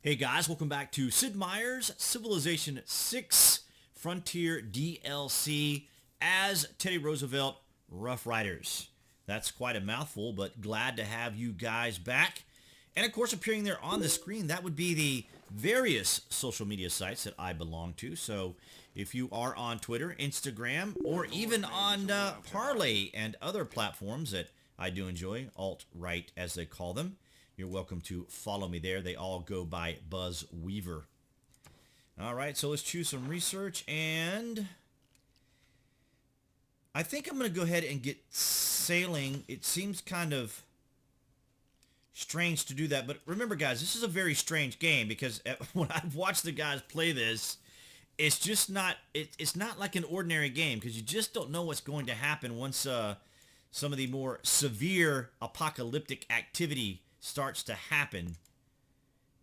Hey guys, welcome back to Sid Meier's Civilization 6 Frontier DLC as Teddy Roosevelt Rough Riders. That's quite a mouthful, but glad to have you guys back. And of course, appearing there on the screen, that would be the various social media sites that I belong to. So if you are on Twitter, Instagram, or even on Parley and other platforms that I do enjoy, alt-right as they call them, you're welcome to follow me there. They all go by BuzWeaver. All right, so let's choose some research, and I think I'm going to go ahead and get sailing. It seems kind of strange to do that, but remember, guys, this is a very strange game because when I've watched the guys play this, it's just not it's not like an ordinary game because you just don't know what's going to happen once some of the more severe apocalyptic activity starts to happen.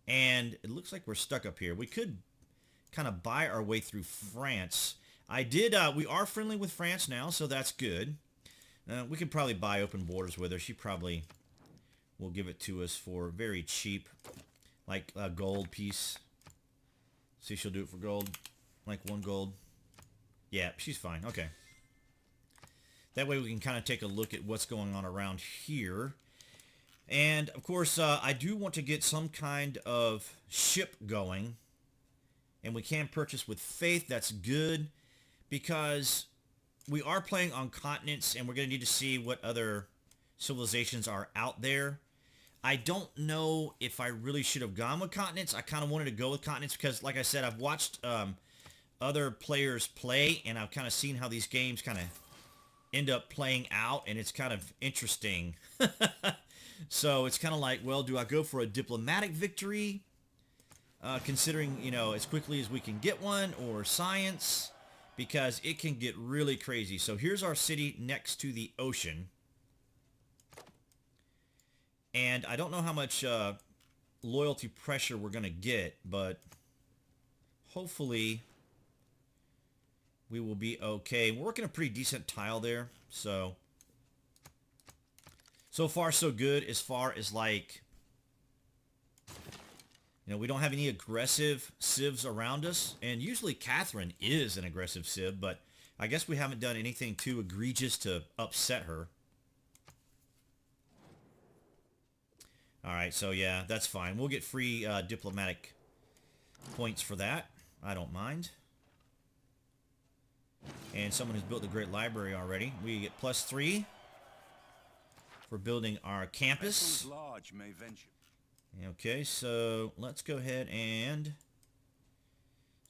And it looks like we're stuck up here. We could kind of buy our way through France. We are friendly with France now, so that's good. We could probably buy open borders with her. She probably will give it to us for very cheap, like a gold piece. See, she'll do it for gold, like 1 gold. Yeah, she's fine. Okay. That way we can kind of take a look at what's going on around here. And, of course, I do want to get some kind of ship going. And we can purchase with faith. That's good. Because we are playing on continents. And we're going to need to see what other civilizations are out there. I don't know if I really should have gone with continents. I kind of wanted to go with continents. Because, like I said, I've watched other players play. And I've kind of seen how these games kind of end up playing out. And it's kind of interesting. So it's kind of like, well, do I go for a diplomatic victory, considering, you know, as quickly as we can get one, or science, because it can get really crazy. So here's our city next to the ocean. And I don't know how much loyalty pressure we're going to get, but hopefully we will be okay. We're working a pretty decent tile there, so... So far, so good as far as, like, you know, we don't have any aggressive civs around us. And usually Catherine is an aggressive civ, but I guess we haven't done anything too egregious to upset her. All right, so yeah, that's fine. We'll get free diplomatic points for that. I don't mind. And someone who's built a great library already. We get +3. For building our campus. Okay, so let's go ahead and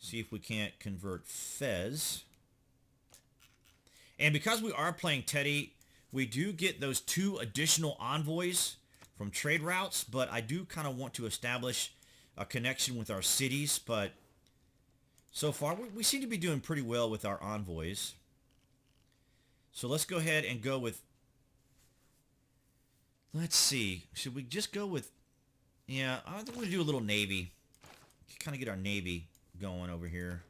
see if we can't convert Fez. And because we are playing Teddy, we do get those 2 additional envoys from trade routes, but I do kind of want to establish a connection with our cities, but so far we seem to be doing pretty well with our envoys. So let's go ahead and go with... Let's see. Should we just go with... Yeah, I think we're going to do a little navy. Kind of get our navy going over here.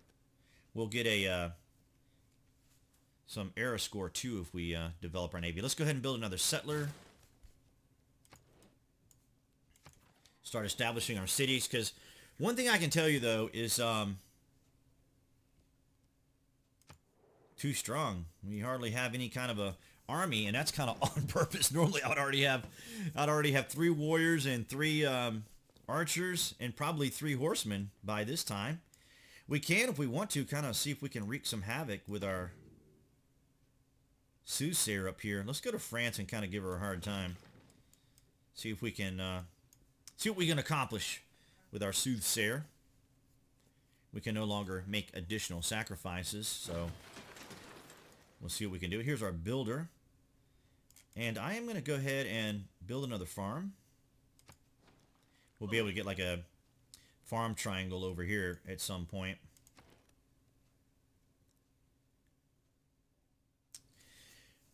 We'll get a some era score too if we develop our navy. Let's go ahead and build another settler. Start establishing our cities, because one thing I can tell you though is too strong. We hardly have any kind of a army, and that's kind of on purpose. Normally I'd already have 3 warriors and 3 archers and probably 3 horsemen by this time. We can, if we want to, kind of see if we can wreak some havoc with our soothsayer up here. Let's go to France and kind of give her a hard time. See if we can see what we can accomplish with our soothsayer. We can no longer make additional sacrifices, so we'll see what we can do. Here's our builder. And I am going to go ahead and build another farm. We'll be able to get like a farm triangle over here at some point.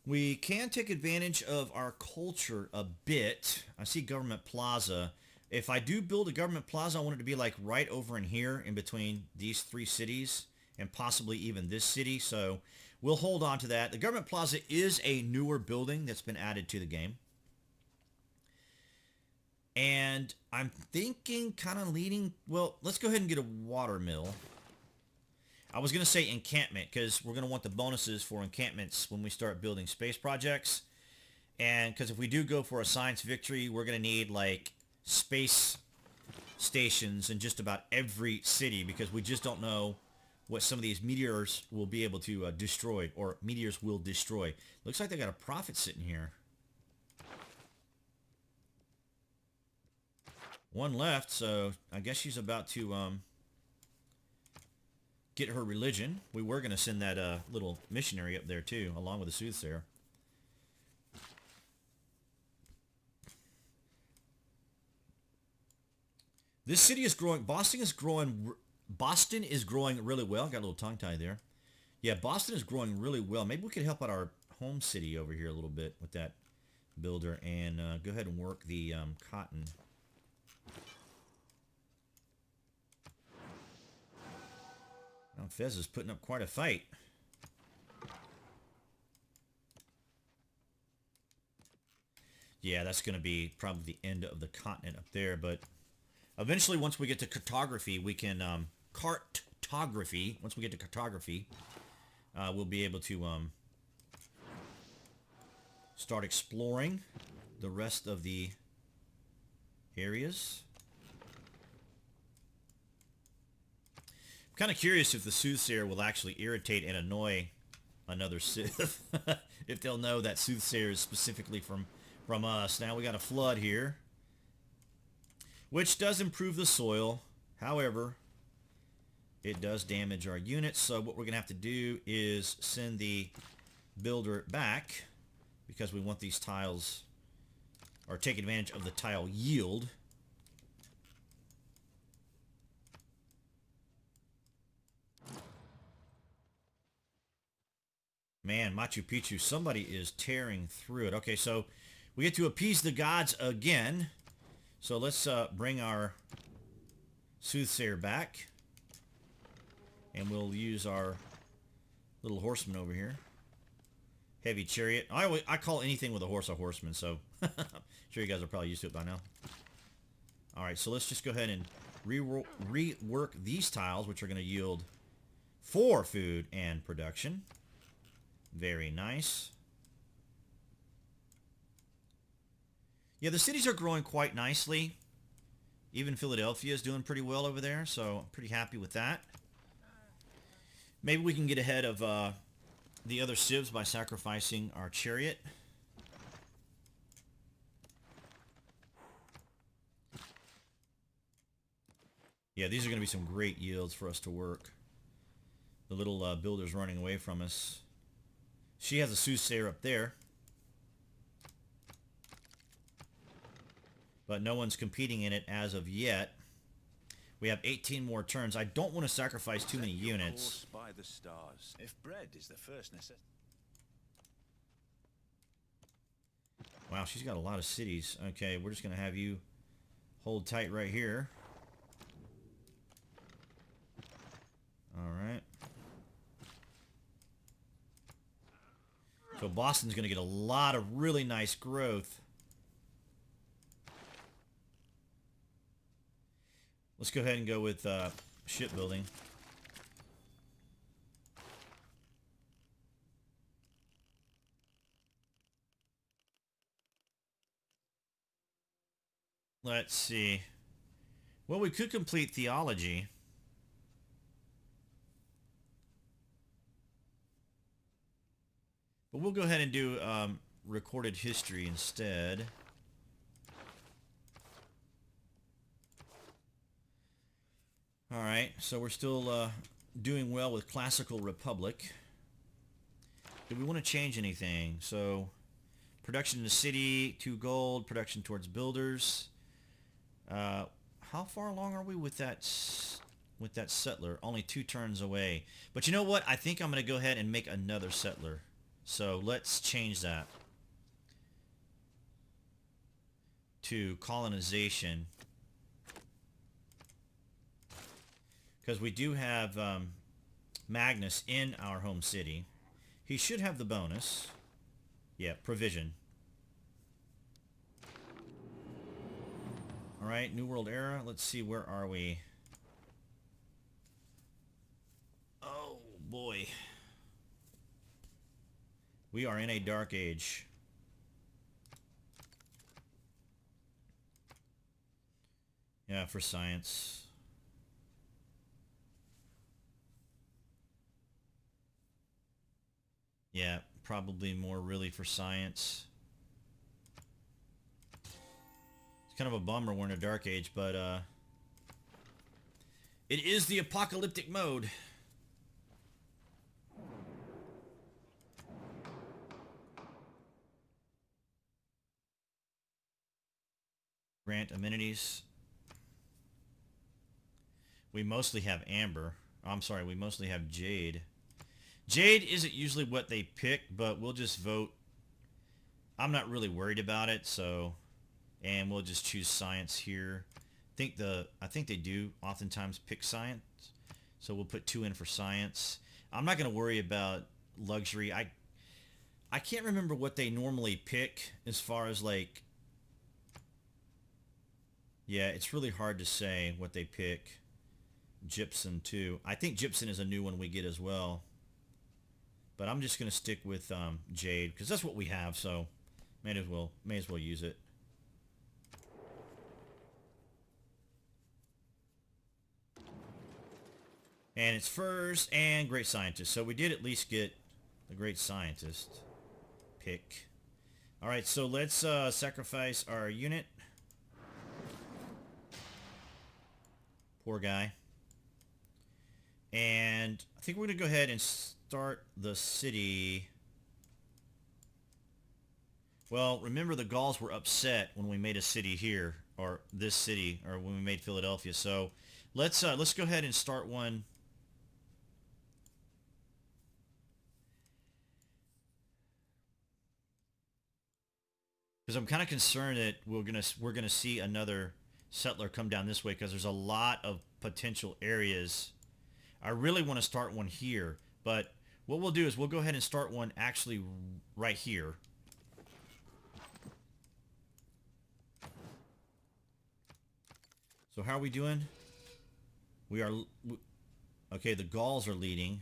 We can take advantage of our culture a bit. I see government plaza. If I do build a government plaza, I want it to be like right over in here in between these 3 cities and possibly even this city. So we'll hold on to that. The government plaza is a newer building that's been added to the game. And I'm thinking, kind of leaning, well, let's go ahead and get a water mill. I was going to say encampment because we're going to want the bonuses for encampments when we start building space projects. And because if we do go for a science victory, we're going to need like space stations in just about every city because we just don't know what some of these meteors will be able to destroy, or meteors will destroy. Looks like they got a prophet sitting here. One left, so I guess she's about to get her religion. We were going to send that little missionary up there too, along with the soothsayer. This city is growing. Boston is growing. Boston is growing really well. Got a little tongue tie there. Yeah, Boston is growing really well. Maybe we could help out our home city over here a little bit with that builder and go ahead and work the cotton. Now Fez is putting up quite a fight. Yeah, that's going to be probably the end of the continent up there, but eventually once we get to cartography, we can, once we get to cartography, we'll be able to start exploring the rest of the areas. I'm kind of curious if the soothsayer will actually irritate and annoy another Civ. If they'll know that soothsayer is specifically from us. Now we got a flood here, which does improve the soil. However, it does damage our units. So what we're going to have to do is send the builder back because we want these tiles, or take advantage of the tile yield. Man, Machu Picchu, somebody is tearing through it. Okay, so we get to appease the gods again. So let's bring our soothsayer back. And we'll use our little horseman over here. Heavy chariot. I call anything with a horse a horseman, so I'm sure you guys are probably used to it by now. Alright, so let's just go ahead and rework these tiles, which are going to yield 4 food and production. Very nice. Yeah, the cities are growing quite nicely. Even Philadelphia is doing pretty well over there, so I'm pretty happy with that. Maybe we can get ahead of the other civs by sacrificing our chariot. Yeah, these are going to be some great yields for us to work. The little builder's running away from us. She has a soothsayer up there. But no one's competing in it as of yet. We have 18 more turns. I don't want to sacrifice too many units. By the stars. If bread is the first necessity. Wow, she's got a lot of cities. Okay, we're just going to have you hold tight right here. Alright. So Boston's going to get a lot of really nice growth. Let's go ahead and go with shipbuilding. Let's see. Well, we could complete theology. But we'll go ahead and do recorded history instead. Alright, so we're still doing well with Classical Republic. Do we want to change anything? So, production in the city, 2 gold, production towards builders. How far along are we with that settler? Only 2 turns away. But you know what? I think I'm going to go ahead and make another settler. So let's change that to colonization. Because we do have Magnus in our home city. He should have the bonus. Yeah, provision. All right, New World Era. Let's see, where are we? Oh, boy. We are in a dark age. Yeah, for science. Yeah, probably more really for science. It's kind of a bummer we're in a dark age, but it is the apocalyptic mode. Grant amenities. We mostly have amber. Oh, I'm sorry, we mostly have jade. Jade isn't usually what they pick, but we'll just vote. I'm not really worried about it, so, and we'll just choose science here. I think they do oftentimes pick science, so we'll put 2 in for science. I'm not going to worry about luxury. I can't remember what they normally pick as far as like, yeah, it's really hard to say what they pick. Gypsum too. I think gypsum is a new one we get as well. But I'm just going to stick with jade because that's what we have, so may as well use it. And it's first and great scientist. So we did at least get the great scientist pick. All right, so let's sacrifice our unit. Poor guy. And I think we're going to go ahead and start the city. Well, remember the Gauls were upset when we made a city here, or this city, or when we made Philadelphia. So let's go ahead and start one. Because I'm kind of concerned that we're gonna see another settler come down this way because there's a lot of potential areas. I really want to start one here, but what we'll do is we'll go ahead and start one actually right here. So how are we doing? We are... Okay, the Gauls are leading.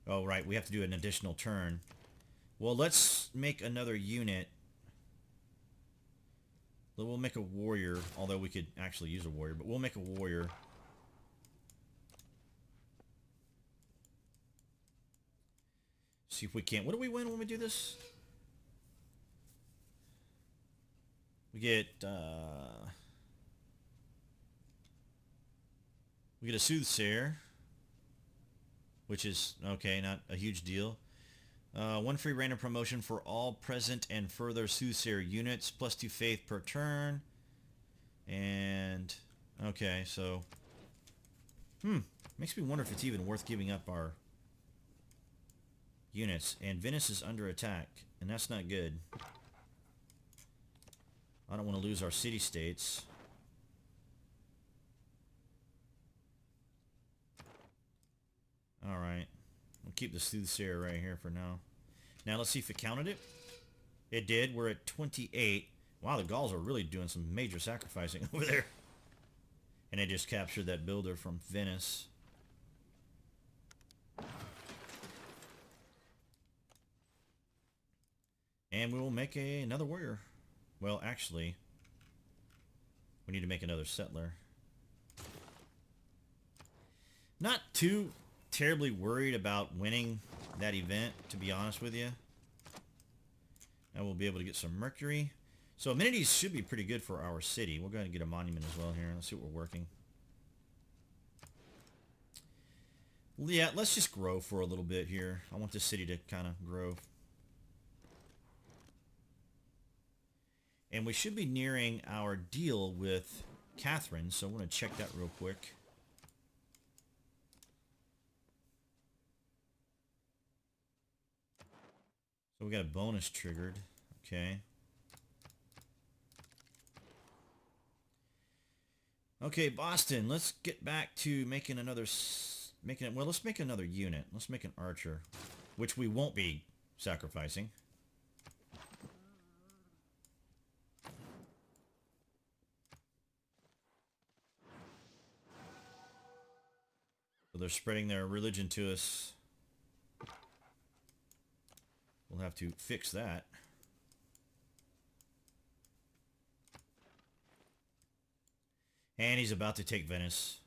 Oh, right, we have to do an additional turn. Well, let's make another unit. We'll make a warrior, although we could actually use a warrior, but we'll make a warrior. See if we can. What do we win when we do this? We get a soothsayer, which is okay, not a huge deal. 1 free random promotion for all present and further soothsayer units, +2 faith per turn. And okay, so makes me wonder if it's even worth giving up our units. And Venice is under attack, and that's not good. I don't want to lose our city-states. Alright. We'll keep the soothsayer right here for now. Now let's see if it counted it. It did. We're at 28. Wow, the Gauls are really doing some major sacrificing over there. And they just captured that builder from Venice. And we will make another warrior. Well, actually, we need to make another settler. Not too terribly worried about winning that event, to be honest with you. And we'll be able to get some mercury. So amenities should be pretty good for our city. We'll go ahead and get a monument as well here. Let's see what we're working. Yeah, let's just grow for a little bit here. I want this city to kind of grow. And we should be nearing our deal with Catherine, so I want to check that real quick. So we got a bonus triggered. Okay. Okay, Boston, let's get back to making another... well, let's make another unit. Let's make an archer, which we won't be sacrificing. So they're spreading their religion to us. We'll have to fix that. And he's about to take Venice.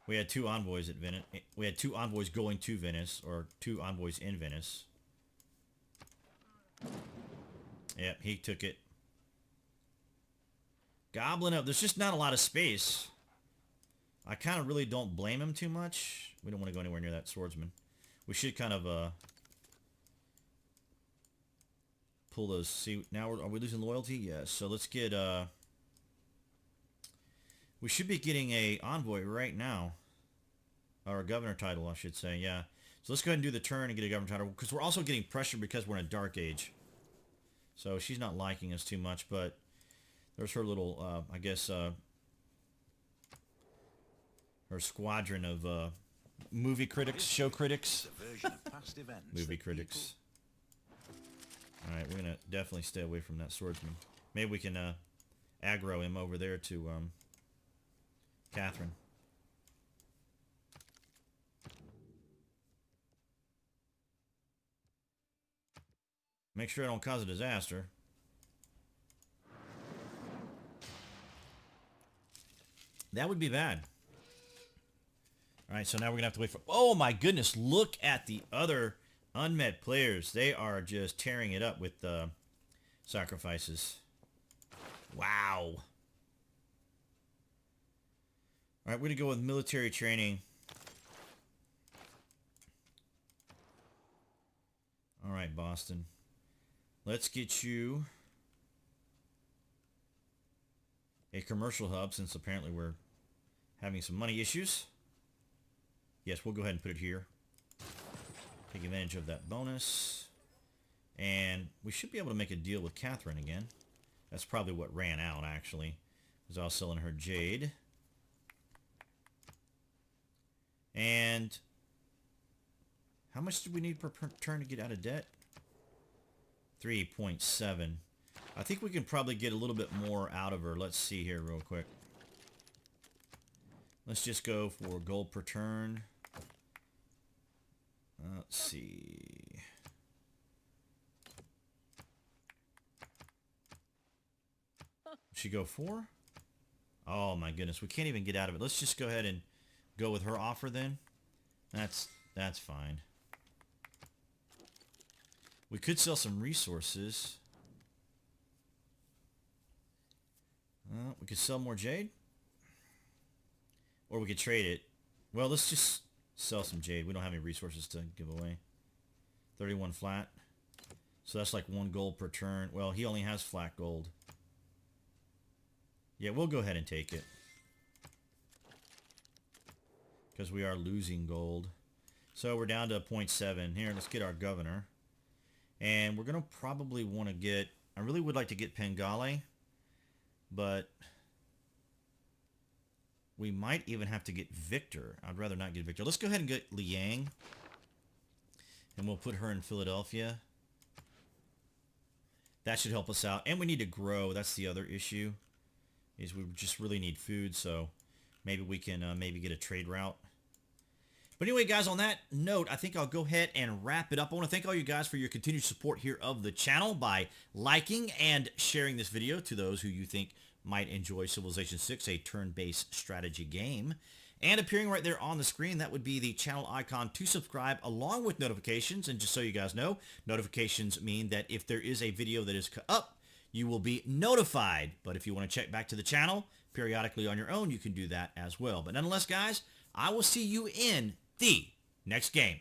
We had 2 envoys at Venice. We had 2 envoys going to Venice, or 2 envoys in Venice. Yep, he took it. Gobbling up. There's just not a lot of space. I kind of really don't blame him too much. We don't want to go anywhere near that swordsman. We should kind of pull those. See, now are we losing loyalty? Yes. So let's get we should be getting a envoy right now, or a governor title, I should say. Yeah. So let's go ahead and do the turn and get a governor title, because we're also getting pressure because we're in a dark age. So she's not liking us too much, but there's her little I guess her squadron of movie critics, show critics, movie critics. Alright, we're going to definitely stay away from that swordsman. Maybe we can aggro him over there to Catherine. Make sure I don't cause a disaster. That would be bad. Alright, so now we're going to have to wait for... Oh my goodness, look at the other unmet players. They are just tearing it up with sacrifices. Wow. Alright, we're going to go with military training. Alright, Boston. Let's get you a commercial hub, since apparently we're having some money issues. Yes, we'll go ahead and put it here. Take advantage of that bonus. And we should be able to make a deal with Catherine again. That's probably what ran out, actually, because I was selling her jade. And how much do we need per turn to get out of debt? 3.7. I think we can probably get a little bit more out of her. Let's see here real quick. Let's just go for gold per turn. Let's see. She go 4? Oh my goodness, we can't even get out of it. Let's just go ahead and go with her offer then. That's fine. We could sell some resources. We could sell more jade. Or we could trade it. Well, let's just sell some jade. We don't have any resources to give away. 31 flat. So that's like 1 gold per turn. Well, he only has flat gold. Yeah, we'll go ahead and take it. Because we are losing gold. So we're down to 0.7. Here, let's get our governor. And we're going to probably want to get... I really would like to get Pengale. But we might even have to get Victor. I'd rather not get Victor. Let's go ahead and get Liang. And we'll put her in Philadelphia. That should help us out. And we need to grow. That's the other issue. Is we just really need food. So maybe we can maybe get a trade route. But anyway, guys, on that note, I think I'll go ahead and wrap it up. I want to thank all you guys for your continued support here of the channel by liking and sharing this video to those who you think might enjoy Civilization 6, a turn-based strategy game. And appearing right there on the screen, that would be the channel icon to subscribe along with notifications. And just so you guys know, notifications mean that if there is a video that is up, you will be notified. But if you want to check back to the channel periodically on your own, you can do that as well. But nonetheless, guys, I will see you in the next game.